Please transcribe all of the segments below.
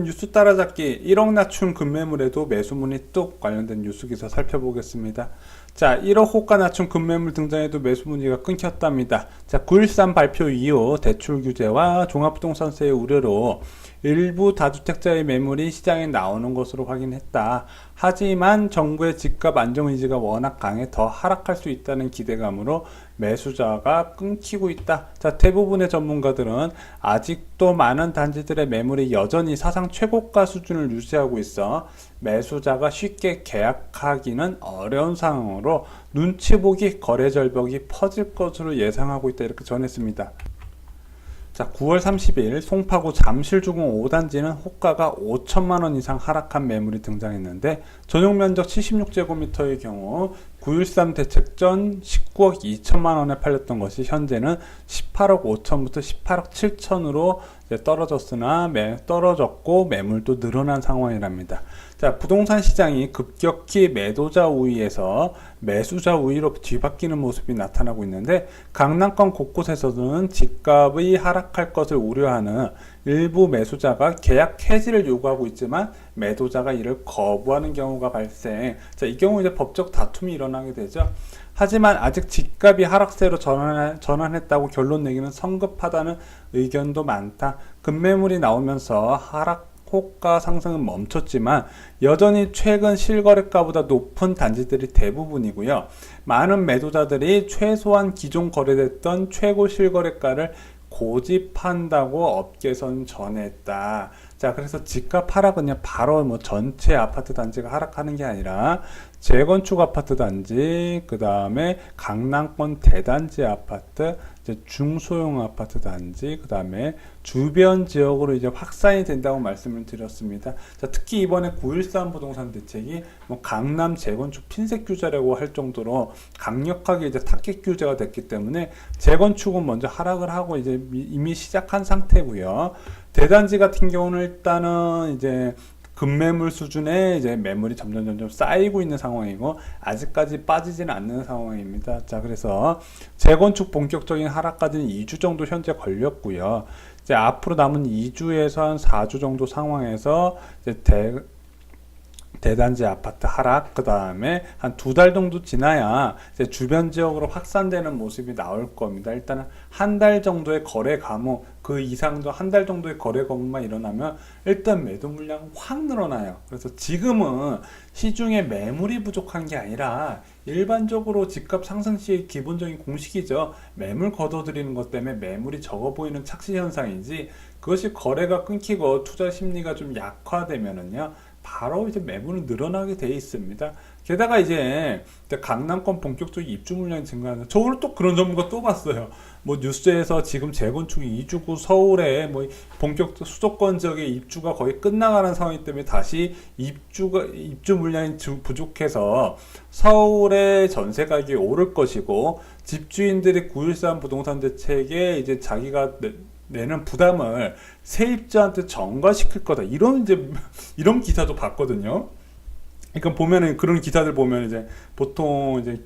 뉴스 따라잡기 1억 낮춘 급매물에도 매수문이 뚝 관련된 뉴스 기사 살펴보겠습니다. 자, 1억 호가 낮춘 급매물 등장해도 매수문의가 끊겼답니다. 자, 9.13 발표 이후 대출 규제와 종합부동산세의 우려로 일부 다주택자의 매물이 시장에 나오는 것으로 확인했다. 하지만 정부의 집값 안정 의지가 워낙 강해 더 하락할 수 있다는 기대감으로 매수자가 끊기고 있다. 자, 대부분의 전문가들은 아직도 많은 단지들의 매물이 여전히 사상 최고가 수준을 유지하고 있어 매수자가 쉽게 계약하기는 어려운 상황으로 눈치 보기 거래 절벽이 퍼질 것으로 예상하고 있다. 이렇게 전했습니다. 자, 9월 30일 송파구 잠실주공 5단지는 호가가 5천만원 이상 하락한 매물이 등장했는데 전용 면적 76제곱미터의 경우 9.13 대책 전 19억 2천만원에 팔렸던 것이 현재는 18억 5천부터 18억 7천으로 떨어졌고 매물도 늘어난 상황이랍니다. 자, 부동산 시장이 급격히 매도자 우위에서 매수자 우위로 뒤바뀌는 모습이 나타나고 있는데 강남권 곳곳에서는 집값이 하락할 것을 우려하는 일부 매수자가 계약 해지를 요구하고 있지만 매도자가 이를 거부하는 경우가 발생. 자, 이 경우 이제 법적 다툼이 일어나게 되죠. 하지만 아직 집값이 하락세로 전환했다고 결론 내기는 성급하다는 의견도 많다. 급매물이 나오면서 하락 호가 상승은 멈췄지만 여전히 최근 실거래가보다 높은 단지들이 대부분이고요. 많은 매도자들이 최소한 기존 거래됐던 최고 실거래가를 고집한다고 업계선 전했다. 자, 그래서 집값 하락은 그냥 바로 뭐 전체 아파트 단지가 하락하는 게 아니라 재건축 아파트 단지, 그 다음에 강남권 대단지 아파트, 이제 중소형 아파트 단지, 그 다음에 주변 지역으로 이제 확산이 된다고 말씀을 드렸습니다. 자, 특히 이번에 9.13 부동산 대책이 뭐 강남 재건축 핀셋 규제라고 할 정도로 강력하게 이제 타겟 규제가 됐기 때문에 재건축은 먼저 하락을 하고 이제 이미 시작한 상태고요. 대단지 같은 경우는 일단은 이제 급매물 수준의 이제 매물이 점점 쌓이고 있는 상황이고 아직까지 빠지지는 않는 상황입니다. 자, 그래서 재건축 본격적인 하락까지는 2주 정도 현재 걸렸고요. 이제 앞으로 남은 2주에서 한 4주 정도 상황에서 이제 대단지 아파트 하락, 그 다음에 한 2달 정도 지나야 이제 주변 지역으로 확산되는 모습이 나올 겁니다. 일단은 한 달 정도의 거래 감소, 그 이상도 한 달 정도의 거래 감소만 일어나면 일단 매도 물량은 확 늘어나요. 그래서 지금은 시중에 매물이 부족한 게 아니라 일반적으로 집값 상승 시의 기본적인 공식이죠. 매물 걷어들이는 것 때문에 매물이 적어 보이는 착시 현상이지 그것이 거래가 끊기고 투자 심리가 좀 약화되면은요. 바로 이제 매물은 늘어나게 돼 있습니다. 게다가 이제 강남권 본격적인 입주 물량이 증가하는, 저 오늘 또 그런 전문가 또 봤어요. 뭐 뉴스에서 지금 재건축 2주구 서울에 뭐 본격 수도권 지역의 입주가 거의 끝나가는 상황이기 때문에 다시 입주 물량이 부족해서 서울의 전세 가격이 오를 것이고 집주인들이 9.13 부동산 대책에 이제 자기가 내는 부담을 세입자한테 전가시킬 거다. 이런 기사도 봤거든요. 그러니까 보면은 그런 기사들 보면 이제 보통 이제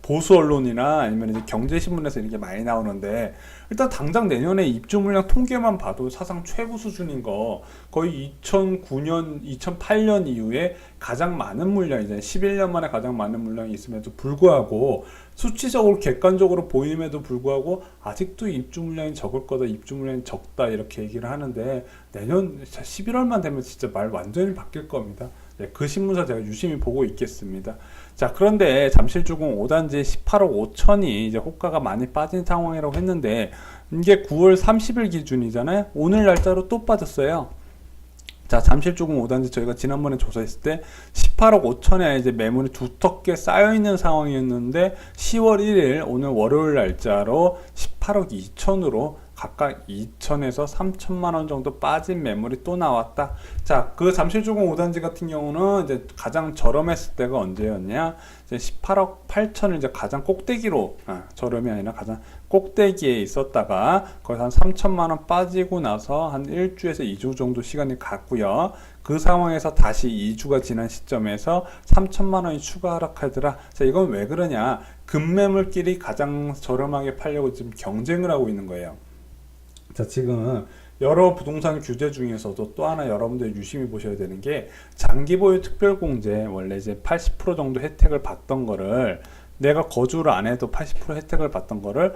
보수 언론이나 아니면 이제 경제신문에서 이렇게 많이 나오는데 일단 당장 내년에 입주 물량 통계만 봐도 사상 최고 수준인 거 거의 2009년, 2008년 이후에 가장 많은 물량이잖아요. 11년 만에 가장 많은 물량이 있음에도 불구하고 수치적으로 객관적으로 보임에도 불구하고 아직도 입주 물량이 적을 거다, 입주 물량이 적다 이렇게 얘기를 하는데 내년 11월만 되면 진짜 말 완전히 바뀔 겁니다. 네, 그 신문사 제가 유심히 보고 있겠습니다. 자, 그런데 잠실주공 5단지 18억 5천이 이제 호가가 많이 빠진 상황이라고 했는데 이게 9월 30일 기준이잖아요. 오늘 날짜로 또 빠졌어요. 자, 잠실주공 5단지 저희가 지난번에 조사했을 때 18억 5천에 이제 매물이 두텁게 쌓여있는 상황이었는데 10월 1일 오늘 월요일 날짜로 18억 2천으로 각각 2천에서 3천만 원 정도 빠진 매물이 또 나왔다. 자, 그 잠실주공 5단지 같은 경우는 이제 가장 저렴했을 때가 언제였냐? 이제 18억 8천을 이제 가장 꼭대기로, 저렴이 아니라 가장 꼭대기에 있었다가 거기서 한 3천만 원 빠지고 나서 한 1주에서 2주 정도 시간이 갔고요. 그 상황에서 다시 2주가 지난 시점에서 3천만 원이 추가 하락하더라. 자, 이건 왜 그러냐? 급매물끼리 가장 저렴하게 팔려고 지금 경쟁을 하고 있는 거예요. 자, 지금 여러 부동산 규제 중에서도 또 하나 여러분들 유심히 보셔야 되는 게 장기 보유 특별공제 원래 이제 80% 정도 혜택을 받던 거를 내가 거주를 안 해도 80% 혜택을 받던 거를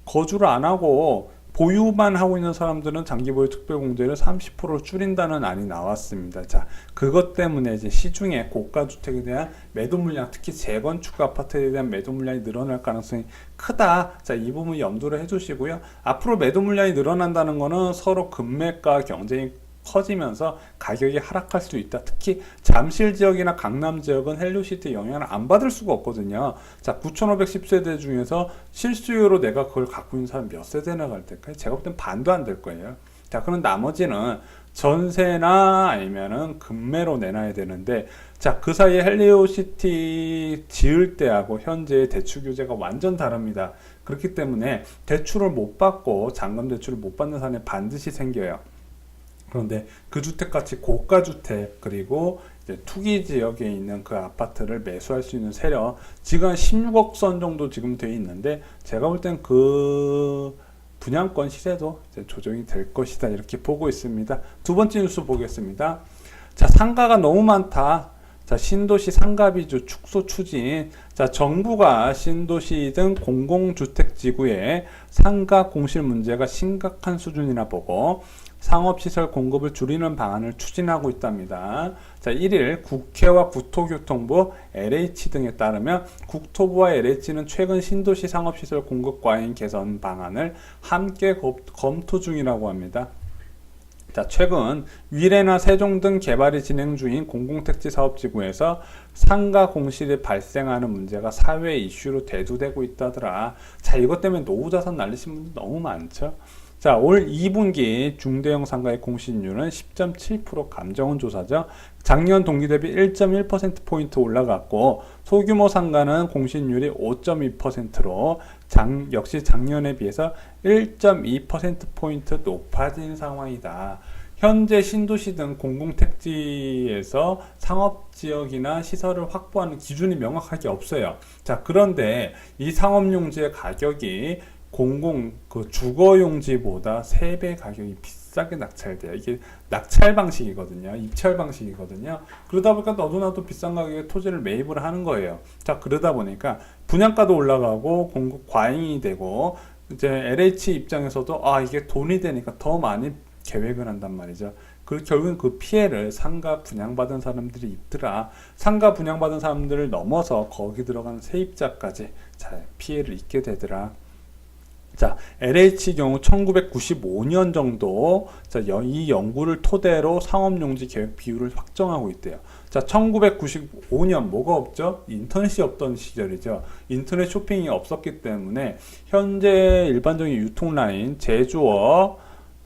거주를 안 하고 보유만 하고 있는 사람들은 장기보유 특별공제를 30% 줄인다는 안이 나왔습니다. 자, 그것 때문에 이제 시중에 고가주택에 대한 매도 물량, 특히 재건축 아파트에 대한 매도 물량이 늘어날 가능성이 크다. 자, 이 부분 염두를 해주시고요. 앞으로 매도 물량이 늘어난다는 거는 서로 금매가 경쟁이 커지면서 가격이 하락할 수 있다. 특히 잠실 지역이나 강남 지역은 헬로시티 영향을 안 받을 수가 없거든요. 자, 9,510세대 중에서 실수요로 내가 그걸 갖고 있는 사람 몇 세대나 갈 때까지 제가 볼 땐 반도 안 될 거예요. 자, 그럼 나머지는 전세나 아니면은 금매로 내놔야 되는데, 자, 그 사이에 헬리오시티 지을 때하고 현재의 대출 규제가 완전 다릅니다. 그렇기 때문에 대출을 못 받고 잔금 대출을 못 받는 사람이 반드시 생겨요. 그런데 그 주택같이 고가주택 그리고 이제 투기 지역에 있는 그 아파트를 매수할 수 있는 세력 지금 한 16억 선 정도 지금 돼 있는데 제가 볼 땐 그 분양권 시세도 이제 조정이 될 것이다 이렇게 보고 있습니다. 두 번째 뉴스 보겠습니다. 자, 상가가 너무 많다. 자, 신도시 상가비주 축소 추진. 자, 정부가 신도시 등 공공주택지구에 상가 공실 문제가 심각한 수준이나 보고 상업시설 공급을 줄이는 방안을 추진하고 있답니다. 자, 1일 국회와 국토교통부, LH 등에 따르면 국토부와 LH는 최근 신도시 상업시설 공급 과잉 개선 방안을 함께 검토 중이라고 합니다. 자, 최근 위례나 세종 등 개발이 진행 중인 공공택지 사업지구에서 상가 공실이 발생하는 문제가 사회 이슈로 대두되고 있다더라. 자, 이것 때문에 노후자산 날리신 분들 너무 많죠. 자, 올 2분기 중대형 상가의 공실률은 10.7% 감정원 조사죠. 작년 동기 대비 1.1%포인트 올라갔고 소규모 상가는 공실률이 5.2%로 역시 작년에 비해서 1.2%포인트 높아진 상황이다. 현재 신도시 등 공공택지에서 상업지역이나 시설을 확보하는 기준이 명확하게 없어요. 자, 그런데 이 상업용지의 가격이 주거용지보다 3배 가격이 비싸게 낙찰돼요. 이게 낙찰 방식이거든요. 입찰 방식이거든요. 그러다 보니까 너도 나도 비싼 가격에 토지를 매입을 하는 거예요. 자, 그러다 보니까 분양가도 올라가고 공급 과잉이 되고 이제 LH 입장에서도 이게 돈이 되니까 더 많이 계획을 한단 말이죠. 결국은 그 피해를 상가 분양받은 사람들이 입더라. 상가 분양받은 사람들을 넘어서 거기 들어가는 세입자까지 피해를 입게 되더라. 자, LH 경우 1995년 정도 이 연구를 토대로 상업용지 계획 비율을 확정하고 있대요. 자, 1995년 뭐가 없죠? 인터넷이 없던 시절이죠. 인터넷 쇼핑이 없었기 때문에 현재 일반적인 유통 라인 제조업,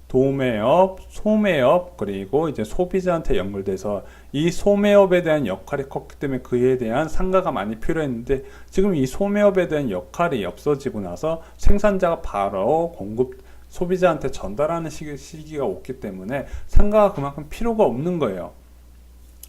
도매업, 소매업 그리고 이제 소비자한테 연결돼서 이 소매업에 대한 역할이 컸기 때문에 그에 대한 상가가 많이 필요했는데 지금 이 소매업에 대한 역할이 없어지고 나서 생산자가 바로 소비자한테 전달하는 시기가 왔기 때문에 상가가 그만큼 필요가 없는 거예요.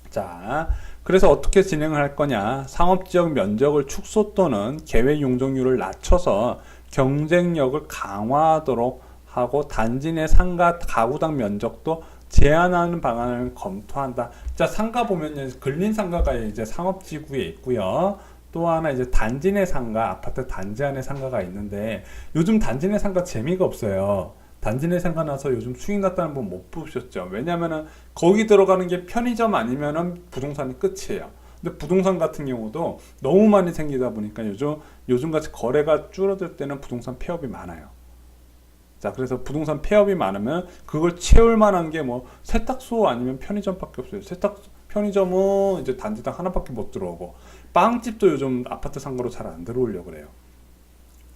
자, 그래서 어떻게 진행을 할 거냐? 상업지역 면적을 축소 또는 계획 용적률을 낮춰서 경쟁력을 강화하도록 하고 단지 내 상가 가구당 면적도 제한하는 방안을 검토한다. 자, 상가 보면 근린 상가가 이제 상업지구에 있고요. 또 하나 이제 단지 내 상가, 아파트 단지 안에 상가가 있는데 요즘 단지 내 상가 재미가 없어요. 단지 내 상가 나서 요즘 수익 났다는 분 못 보셨죠? 왜냐면은 거기 들어가는 게 편의점 아니면은 부동산이 끝이에요. 근데 부동산 같은 경우도 너무 많이 생기다 보니까 요즘 같이 거래가 줄어들 때는 부동산 폐업이 많아요. 자, 그래서 부동산 폐업이 많으면 그걸 채울 만한 게 뭐 세탁소 아니면 편의점밖에 없어요. 편의점은 이제 단지당 하나밖에 못 들어오고 빵집도 요즘 아파트 상가로 잘 안 들어오려고 그래요.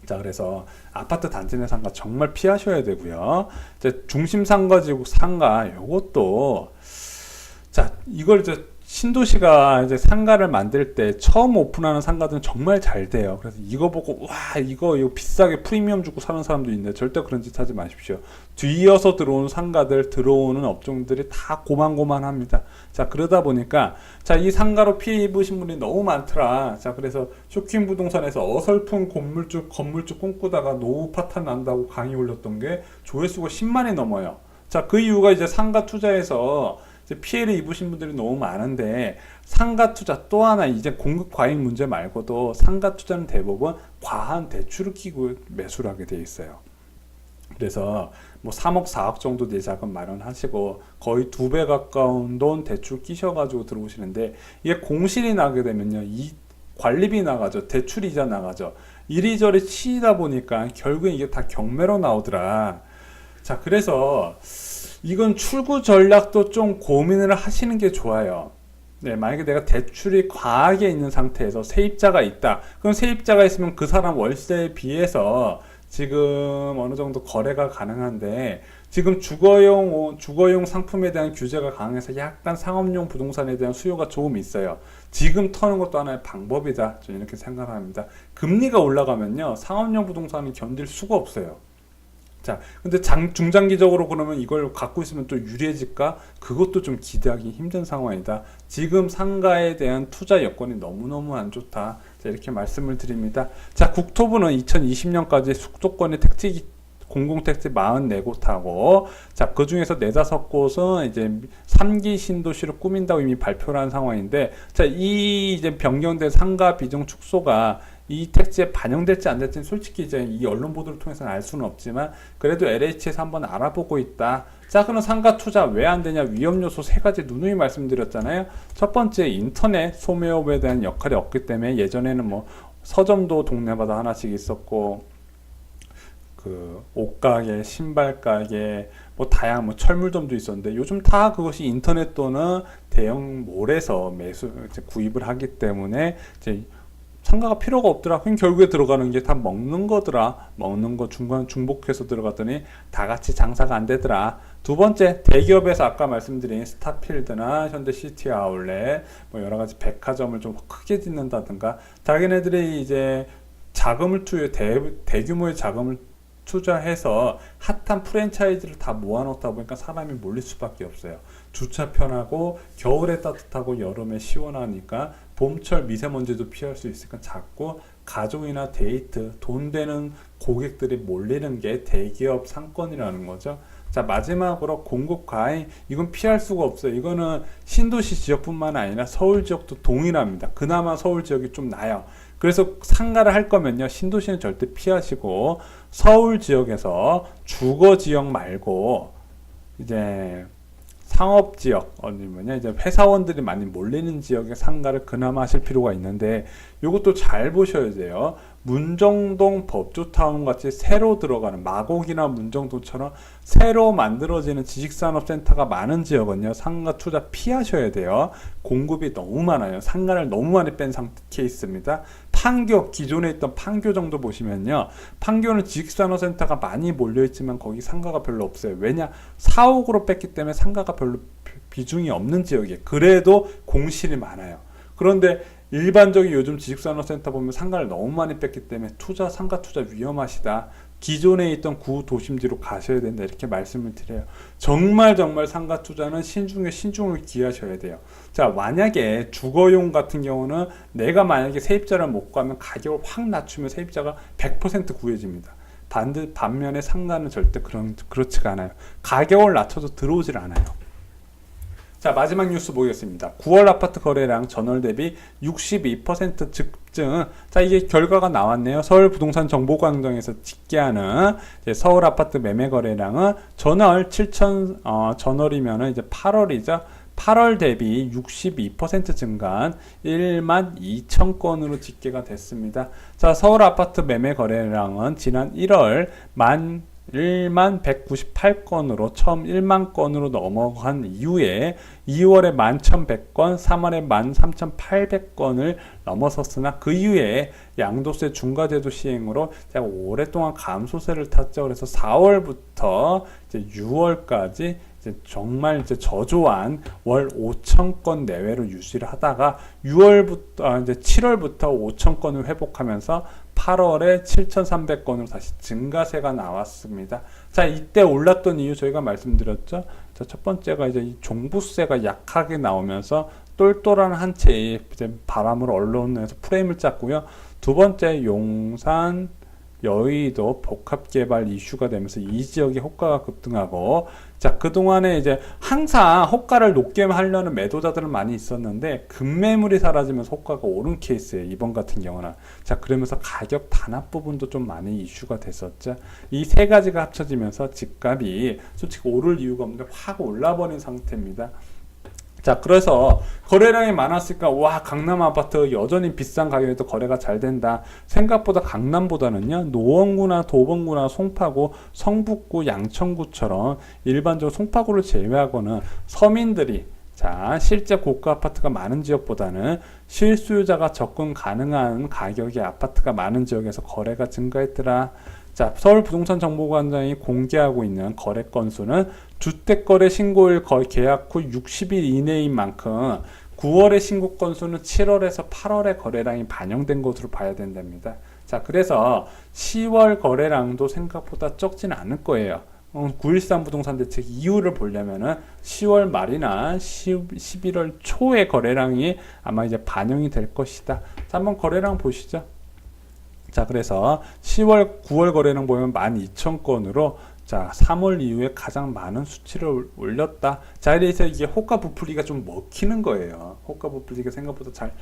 자, 그래서 아파트 단지 내 상가 정말 피하셔야 되고요. 이제 중심 상가지구 상가 요것도 자, 이걸 이제 신도시가 이제 상가를 만들 때 처음 오픈하는 상가들은 정말 잘 돼요. 그래서 이거 보고 와 이거 비싸게 프리미엄 주고 사는 사람도 있는데 절대 그런 짓 하지 마십시오. 뒤이어서 들어오는 상가들 들어오는 업종들이 다 고만고만합니다. 자 그러다 보니까 자 이 상가로 피해 입으신 분이 너무 많더라. 자 그래서 쇼킹 부동산에서 어설픈 건물주 꿈꾸다가 노후 파탄 난다고 강의 올렸던 게 조회수가 10만이 넘어요. 자 그 이유가 이제 상가 투자에서 이제 피해를 입으신 분들이 너무 많은데 상가 투자 또 하나 이제 공급 과잉 문제 말고도 상가 투자는 대부분 과한 대출을 끼고 매수를 하게 돼 있어요. 그래서 뭐 3억 4억 정도 내자금 마련하시고 거의 2배 가까운 돈 대출 끼셔가지고 들어오시는데 이게 공실이 나게 되면요 이 관리비 나가죠, 대출이자 나가죠, 이리저리 치이다 보니까 결국엔 이게 다 경매로 나오더라. 자 그래서 이건 출구 전략도 좀 고민을 하시는 게 좋아요. 네, 만약에 내가 대출이 과하게 있는 상태에서 세입자가 있다. 그럼 세입자가 있으면 그 사람 월세에 비해서 지금 어느 정도 거래가 가능한데 지금 주거용 상품에 대한 규제가 강해서 약간 상업용 부동산에 대한 수요가 조금 있어요. 지금 터는 것도 하나의 방법이다. 저는 이렇게 생각합니다. 금리가 올라가면요, 상업용 부동산은 견딜 수가 없어요. 자, 근데 중장기적으로 그러면 이걸 갖고 있으면 또 유리해질까? 그것도 좀 기대하기 힘든 상황이다. 지금 상가에 대한 투자 여건이 너무너무 안 좋다. 자, 이렇게 말씀을 드립니다. 자, 국토부는 2020년까지 수도권의 공공택지 44곳 하고, 자, 그 중에서 4-5곳은 이제 3기 신도시를 꾸민다고 이미 발표를 한 상황인데, 자, 이 이제 변경된 상가 비중 축소가 이 택지에 반영될지 안 될지는 솔직히 이제 이 언론 보도를 통해서는 알 수는 없지만 그래도 LH에서 한번 알아보고 있다. 자, 그럼 상가 투자 왜 안 되냐? 위험 요소 3가지 누누이 말씀드렸잖아요. 첫 번째, 인터넷 소매업에 대한 역할이 없기 때문에 예전에는 뭐 서점도 동네마다 하나씩 있었고, 그 옷가게, 신발가게, 뭐 다양한 뭐 철물점도 있었는데 요즘 다 그것이 인터넷 또는 대형 몰에서 구입을 하기 때문에 이제 상가가 필요가 없더라. 그럼 결국에 들어가는 게 다 먹는 거더라. 먹는 거 중복해서 들어갔더니 다 같이 장사가 안 되더라. 두 번째, 대기업에서 아까 말씀드린 스타필드나 현대 시티 아울렛, 뭐 여러 가지 백화점을 좀 크게 짓는다든가, 자기네들이 이제 자금을 대규모의 자금을 투자해서 핫한 프랜차이즈를 다 모아놓다 보니까 사람이 몰릴 수밖에 없어요. 주차 편하고 겨울에 따뜻하고 여름에 시원하니까 봄철 미세먼지도 피할 수 있으니까 자꾸 가족이나 데이트, 돈 되는 고객들이 몰리는 게 대기업 상권이라는 거죠. 자, 마지막으로 공급 과잉, 이건 피할 수가 없어요. 이거는 신도시 지역뿐만 아니라 서울 지역도 동일합니다. 그나마 서울 지역이 좀 나아요. 그래서 상가를 할 거면요, 신도시는 절대 피하시고 서울 지역에서 주거 지역 말고 이제 상업 지역, 아니면 이제 회사원들이 많이 몰리는 지역의 상가를 그나마 하실 필요가 있는데, 이것도 잘 보셔야 돼요. 문정동 법조타운 같이 새로 들어가는, 마곡이나 문정동처럼 새로 만들어지는 지식산업센터가 많은 지역은요, 상가 투자 피하셔야 돼요. 공급이 너무 많아요. 상가를 너무 많이 뺀 케이스입니다. 판교, 기존에 있던 판교 정도 보시면요, 판교는 지식산업센터가 많이 몰려있지만 거기 상가가 별로 없어요. 왜냐? 사옥으로 뺐기 때문에 상가가 별로 비중이 없는 지역이에요. 그래도 공실이 많아요. 그런데 일반적인 요즘 지식산업센터 보면 상가를 너무 많이 뺐기 때문에 상가 투자 위험하시다. 기존에 있던 구도심지로 가셔야 된다. 이렇게 말씀을 드려요. 정말 상가 투자는 신중에 신중을 기하셔야 돼요. 자, 만약에 주거용 같은 경우는 내가 만약에 세입자를 못 구하면 가격을 확 낮추면 세입자가 100% 구해집니다. 반면에 상가는 절대 그렇지가 않아요. 가격을 낮춰도 들어오질 않아요. 자, 마지막 뉴스 보겠습니다. 9월 아파트 거래량 전월 대비 62% 급증. 자, 이게 결과가 나왔네요. 서울 부동산 정보광장에서 집계하는 서울 아파트 매매 거래량은 전월 전월이면은 이제 8월이죠. 8월 대비 62% 증가한 1만 2천 건으로 집계가 됐습니다. 자, 서울 아파트 매매 거래량은 지난 1월 1만 198건으로 처음 1만 건으로 넘어간 이후에 2월에 11,100건, 3월에 13,800건을 넘어섰으나 그 이후에 양도세 중과제도 시행으로 오랫동안 감소세를 탔죠. 그래서 4월부터 이제 6월까지 이제 정말 이제 저조한 월 5천 건 내외로 유지를 하다가 6월부터 이제 7월부터 5천 건을 회복하면서 8월에 7,300건으로 다시 증가세가 나왔습니다. 자, 이때 올랐던 이유 저희가 말씀드렸죠. 자, 첫 번째가 이제 이 종부세가 약하게 나오면서 똘똘한 한 채의 이제 바람을 언론에서 프레임을 짰고요. 두 번째, 용산 여의도 복합개발 이슈가 되면서 이 지역의 호가가 급등하고, 자, 그동안에 이제 항상 호가를 높게 하려는 매도자들은 많이 있었는데 급매물이 사라지면서 호가가 오른 케이스예요, 이번 같은 경우는. 자, 그러면서 가격 단합 부분도 좀 많이 이슈가 됐었죠. 이 세 가지가 합쳐지면서 집값이 솔직히 오를 이유가 없는데 확 올라버린 상태입니다. 자, 그래서 거래량이 많았으니까 와, 강남 아파트 여전히 비싼 가격에도 거래가 잘 된다. 생각보다 강남보다는요, 노원구나 도봉구나 송파구, 성북구, 양천구처럼 일반적으로 송파구를 제외하고는 서민들이, 자, 실제 고가 아파트가 많은 지역보다는 실수요자가 접근 가능한 가격의 아파트가 많은 지역에서 거래가 증가했더라. 자, 서울부동산정보관장이 공개하고 있는 거래 건수는 주택거래 신고일 계약 후 60일 이내인 만큼 9월의 신고 건수는 7월에서 8월의 거래량이 반영된 것으로 봐야 된답니다. 자, 그래서 10월 거래량도 생각보다 적진 않을 거예요. 9.13 부동산 대책 이유를 보려면은 10월 말이나 11월 초의 거래량이 아마 이제 반영이 될 것이다. 자, 한번 거래량 보시죠. 자, 그래서 10월, 9월 거래량 보면 12,000건으로 자, 3월 이후에 가장 많은 수치를 올렸다. 자, 이래서 이게 호가 부풀리가 좀 먹히는 거예요. 호가 부풀리가 생각보다 잘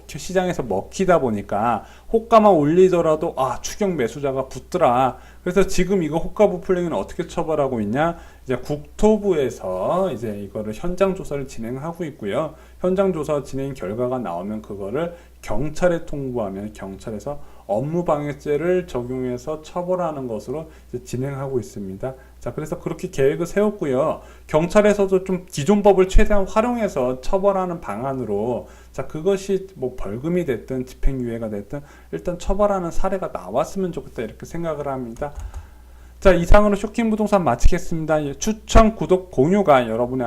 시장에서 먹히다 보니까 호가만 올리더라도 추격 매수자가 붙더라. 그래서 지금 이거 호가 부풀리는 어떻게 처벌하고 있냐? 이제 국토부에서 이제 이거를 현장 조사를 진행하고 있고요. 현장 조사 진행 결과가 나오면 그거를 경찰에 통보하면 경찰에서 업무방해죄를 적용해서 처벌하는 것으로 이제 진행하고 있습니다. 자, 그래서 그렇게 계획을 세웠고요. 경찰에서도 좀 기존 법을 최대한 활용해서 처벌하는 방안으로, 자, 그것이 뭐 벌금이 됐든 집행유예가 됐든 일단 처벌하는 사례가 나왔으면 좋겠다, 이렇게 생각을 합니다. 자, 이상으로 쇼킹부동산 마치겠습니다. 추천, 구독, 공유가 여러분의